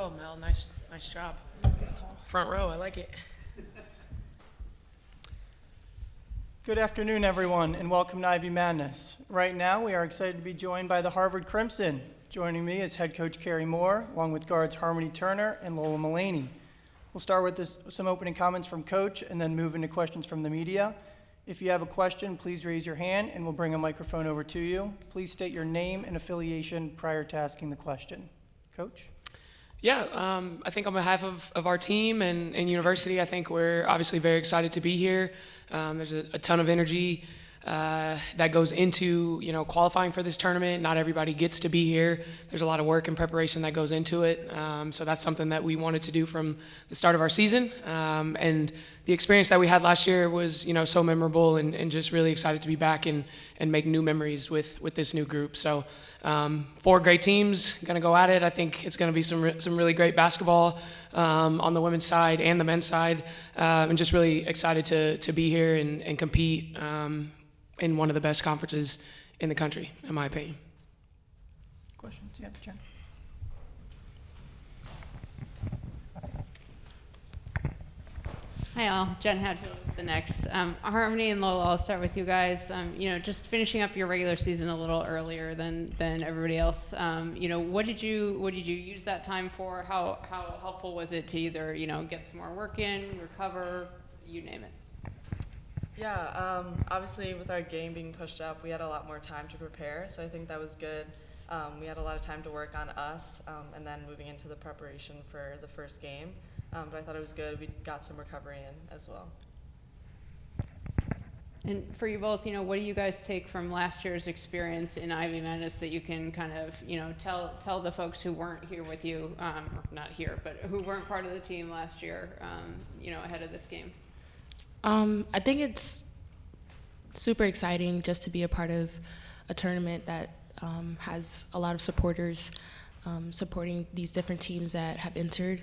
row, Mel. Nice job. Front row, I like it. Good afternoon, everyone, and welcome to Ivy Madness. Right now, we are excited to be joined by the Harvard Crimson. Joining me is head coach Carrie Moore, along with guards Harmony Turner and Lola Mullaney. We'll start with some opening comments from Coach and then move into questions from the media. If you have a question, please raise your hand and we'll bring a microphone over to you. Please state your name and affiliation prior to asking the question. Coach? Yeah, I think on behalf of our team and university, I think we're obviously very excited to be here. There's a ton of energy that goes into qualifying for this tournament. Not everybody gets to be here. There's a lot of work and preparation that goes into it. So that's something that we wanted to do from the start of our season. And the experience that we had last year was so memorable and just really excited to be back and make new memories with this new group. So 4 great teams going to go at it. I think it's going to be some really great basketball on the women's side and the men's side. And just really excited to be here and compete in one of the best conferences in the country, in my opinion. Questions? Yeah, Jen. Hi all, Jen Hadfield with the Next. Harmony and Lola, I'll start with you guys. Just finishing up your regular season a little earlier than everybody else. What did you use that time for? How helpful was it to either get some more work in, recover, you name it? Yeah, obviously with our game being pushed up, we had a lot more time to prepare, so I think that was good. We had a lot of time to work on us, and then moving into the preparation for the first game. But I thought it was good. We got some recovery in as well. And for you both, what do you guys take from last year's experience in Ivy Madness that you can kind of, tell the folks who weren't here with you, or not here, but who weren't part of the team last year, ahead of this game? I think it's super exciting just to be a part of a tournament that has a lot of supporters supporting these different teams that have entered.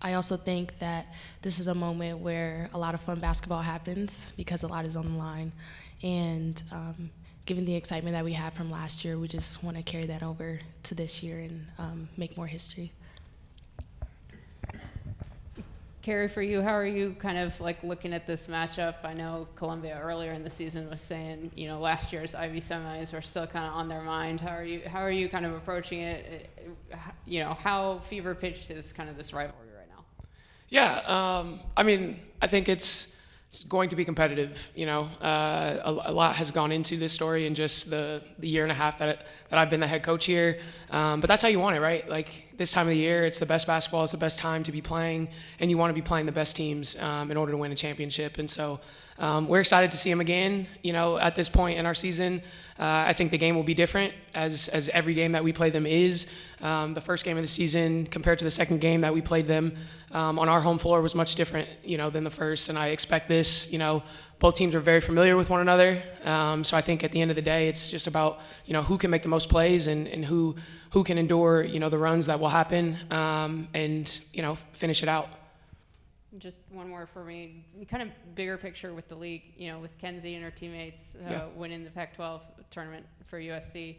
I also think that this is a moment where a lot of fun basketball happens because a lot is on the line. And given the excitement that we had from last year, we just want to carry that over to this year and make more history. Carrie, for you, how are you kind of looking at this matchup? I know Columbia earlier in the season was saying, last year's Ivy semis were still kind of on their mind. How are you kind of approaching it? How fever pitched is kind of this rivalry right now? Yeah, I think it's going to be competitive. A lot has gone into this story in just the year and a half that I've been the head coach here. But that's how you want it, right? This time of the year, it's the best basketball, it's the best time to be playing, and you want to be playing the best teams in order to win a championship. And so we're excited to see them again. At this point in our season, I think the game will be different, as every game that we play them is. The first game of the season compared to the second game that we played them on our home floor was much different, than the first. And I expect this. Both teams are very familiar with one another. So I think at the end of the day, it's just about who can make the most plays and who can endure the runs that will happen and finish it out. Just one more for me, kind of bigger picture with the league, with Kenzie and her teammates winning the Pac-12 tournament for USC.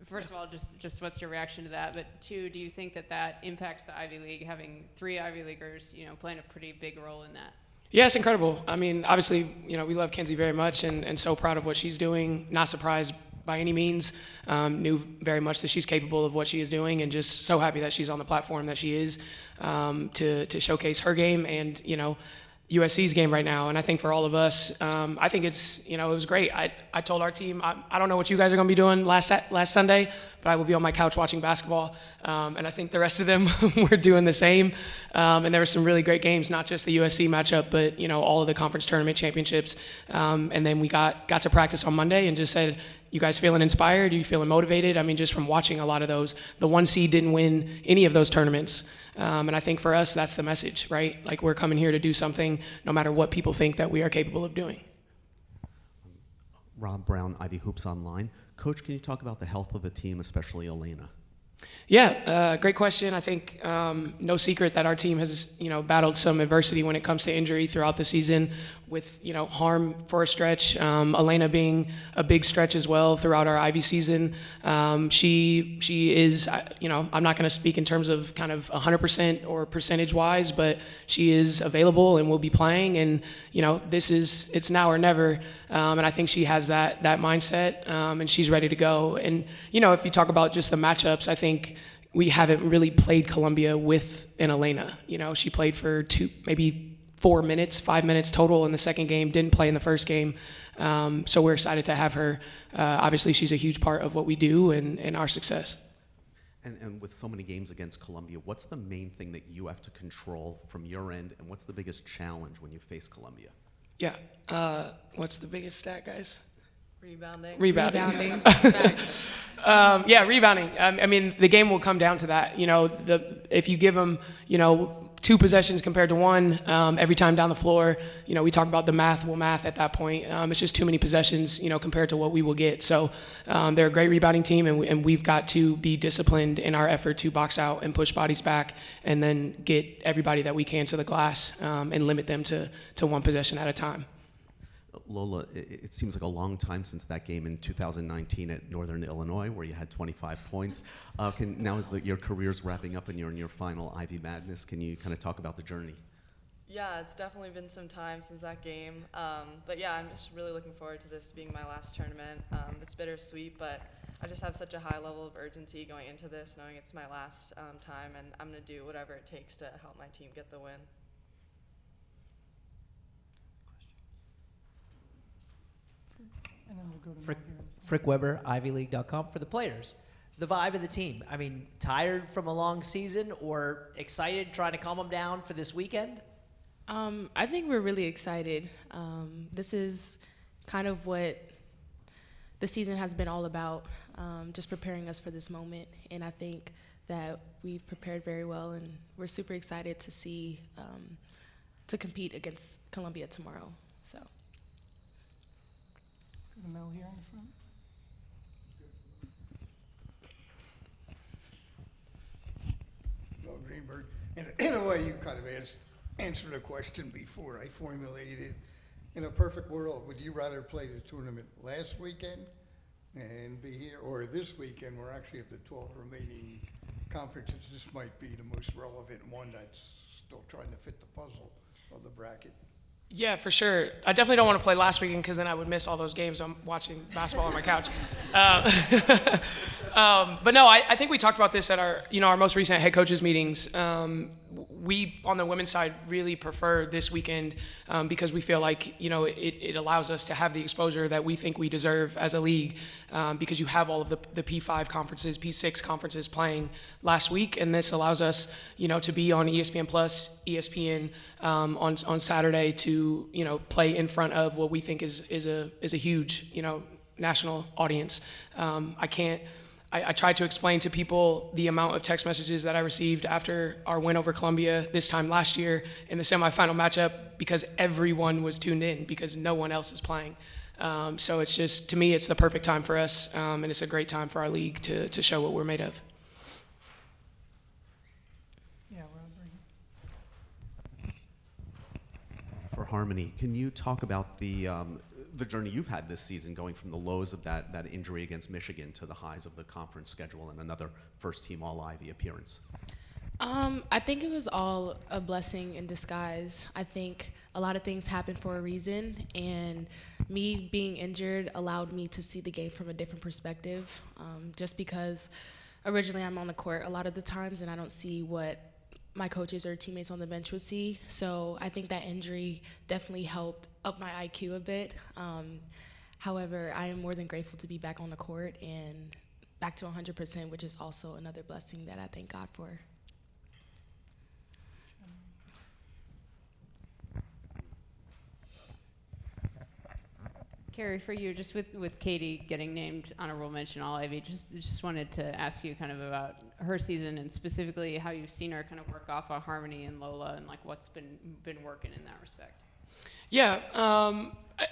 First of all, just what's your reaction to that? But 2, do you think that impacts the Ivy League, having 3 Ivy Leaguers, playing a pretty big role in that? Yeah, it's incredible. Obviously, we love Kenzie very much and so proud of what she's doing. Not surprised by any means. Knew very much that she's capable of what she is doing, and just so happy that she's on the platform that she is to showcase her game and USC's game right now. And I think for all of us, I think it's it was great. I told our team I don't know what you guys are going to be doing last Sunday, but I will be on my couch watching basketball. And I think the rest of them were doing the same. And there were some really great games, not just the USC matchup, but all of the conference tournament championships. And then we got to practice on Monday and just said, you guys feeling inspired? Are you feeling motivated? Just from watching a lot of those, the 1 seed didn't win any of those tournaments. And I think for us, that's the message, right? We're coming here to do something no matter what people think that we are capable of doing. Rob Brown, Ivy Hoops Online. Coach, can you talk about the health of the team, especially Elena? Yeah, great question. I think no secret that our team has, battled some adversity when it comes to injury throughout the season. with Harm for a stretch, Elena being a big stretch as well throughout our Ivy season. She is, I'm not going to speak in terms of kind of 100% or percentage wise, but she is available and will be playing. And it's now or never. And I think she has that mindset, and she's ready to go. And if you talk about just the matchups, I think we haven't really played Columbia with an Elena. She played for maybe 5 minutes total in the second game, didn't play in the first game. So we're excited to have her. Obviously, she's a huge part of what we do and our success. And with so many games against Columbia, what's the main thing that you have to control from your end, and what's the biggest challenge when you face Columbia? Yeah. What's the biggest stat, guys? Rebounding. Rebounding. Facts. Yeah, rebounding. I mean, the game will come down to that. If you give them, 2 possessions compared to 1 every time down the floor, we talk about the math will math at that point. It's just too many possessions, compared to what we will get. So they're a great rebounding team, and we've got to be disciplined in our effort to box out and push bodies back, and then get everybody that we can to the glass and limit them to 1 possession at a time. Lola, it seems like a long time since that game in 2019 at Northern Illinois where you had 25 points. Now as your career's wrapping up and you're in your final Ivy Madness, can you kind of talk about the journey? Yeah, it's definitely been some time since that game. But yeah, I'm just really looking forward to this being my last tournament. It's bittersweet, but I just have such a high level of urgency going into this, knowing it's my last time, and I'm going to do whatever it takes to help my team get the win. And then we'll go to Frick, Mel here. Frick Weber, IvyLeague.com. For the players, the vibe of the team. I mean, tired from a long season or excited trying to calm them down for this weekend? I think we're really excited. This is kind of what the season has been all about, just preparing us for this moment. And I think that we've prepared very well, and we're super excited to see, to compete against Columbia tomorrow. So. Go to Mel here in the front. Bill Greenberg. In a way, you kind of answered a question before I formulated it. In a perfect world, would you rather play the tournament last weekend and be here, or this weekend, where actually of the 12 remaining conferences, this might be the most relevant one that's still trying to fit the puzzle of the bracket? Yeah, for sure. I definitely don't want to play last weekend because then I would miss all those games. I'm watching basketball on my couch. But no, I think we talked about this at our most recent head coaches meetings. We on the women's side really prefer this weekend because we feel like it allows us to have the exposure that we think we deserve as a league because you have all of the P5 conferences, P6 conferences playing last week, and this allows us to be on ESPN Plus, ESPN on Saturday to play in front of what we think is a huge national audience. I tried to explain to people the amount of text messages that I received after our win over Columbia this time last year in the semifinal matchup because everyone was tuned in because no one else is playing. So it's just, to me, it's the perfect time for us, and it's a great time for our league to show what we're made of. Yeah, Rob, right here. For Harmony, can you talk about the journey you've had this season, going from the lows of that injury against Michigan to the highs of the conference schedule and another first-team All-Ivy appearance? I think it was all a blessing in disguise. I think a lot of things happen for a reason, and me being injured allowed me to see the game from a different perspective, just because originally I'm on the court a lot of the times and I don't see what my coaches or teammates on the bench would see. So I think that injury definitely helped up my IQ a bit. However, I am more than grateful to be back on the court and back to 100%, which is also another blessing that I thank God for. Carrie, for you, just with Katie getting named honorable mention All-Ivy, just wanted to ask you kind of about her season and specifically how you've seen her kind of work off of Harmony and Lola and like what's been working in that respect. Yeah,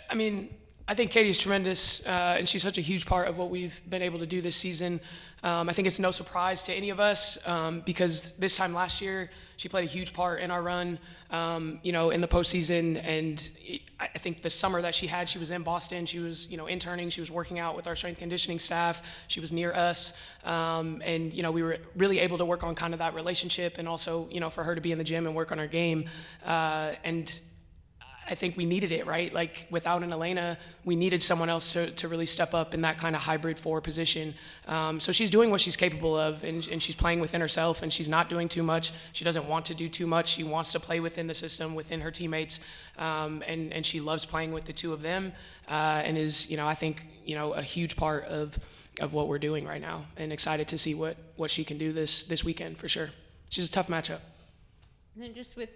I mean, I think Katie's tremendous, and she's such a huge part of what we've been able to do this season. I think it's no surprise to any of us because this time last year, she played a huge part in our run, in the postseason. And I think the summer that she had, she was in Boston. She was, interning. She was working out with our strength conditioning staff. She was near us. And we were really able to work on kind of that relationship and also, for her to be in the gym and work on her game. And I think we needed it, right? Like without an Elena, we needed someone else to really step up in that kind of hybrid 4 position. So she's doing what she's capable of, and she's playing within herself, and she's not doing too much. She doesn't want to do too much. She wants to play within the system, within her teammates, and she loves playing with the two of them, and is, I think, a huge part of what we're doing right now, and excited to see what she can do this weekend for sure. She's a tough matchup. And then just with,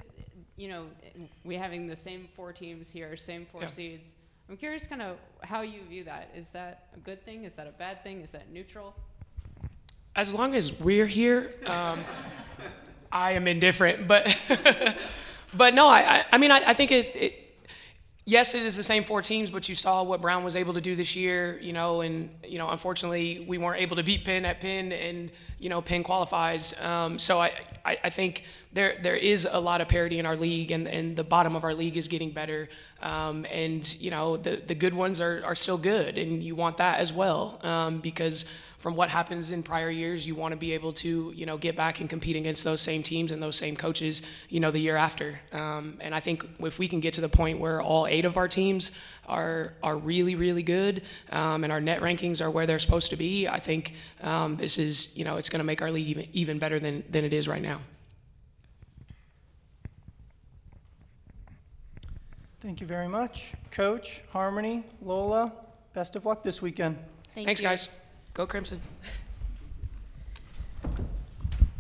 we having the same 4 teams here, same 4 Yeah. seeds. I'm curious kind of how you view that. Is that a good thing? Is that a bad thing? Is that neutral? As long as we're here, I am indifferent. But but no, I think it. Yes, it is the same 4 teams, but you saw what Brown was able to do this year, and unfortunately we weren't able to beat Penn at Penn, and Penn qualifies. So I think there is a lot of parity in our league, and the bottom of our league is getting better, and the good ones are still good, and you want that as well, because from what happens in prior years, you want to be able to get back and compete against those same teams and those same coaches the year after. And I think if we can get to the point where all 8 of our teams are really, really good, and our net rankings are where they're supposed to be, I think this is it's going to make our league even better than it is right now. Thank you very much. Coach, Harmony, Lola, best of luck this weekend. Thank Thanks, you. guys. Go Crimson.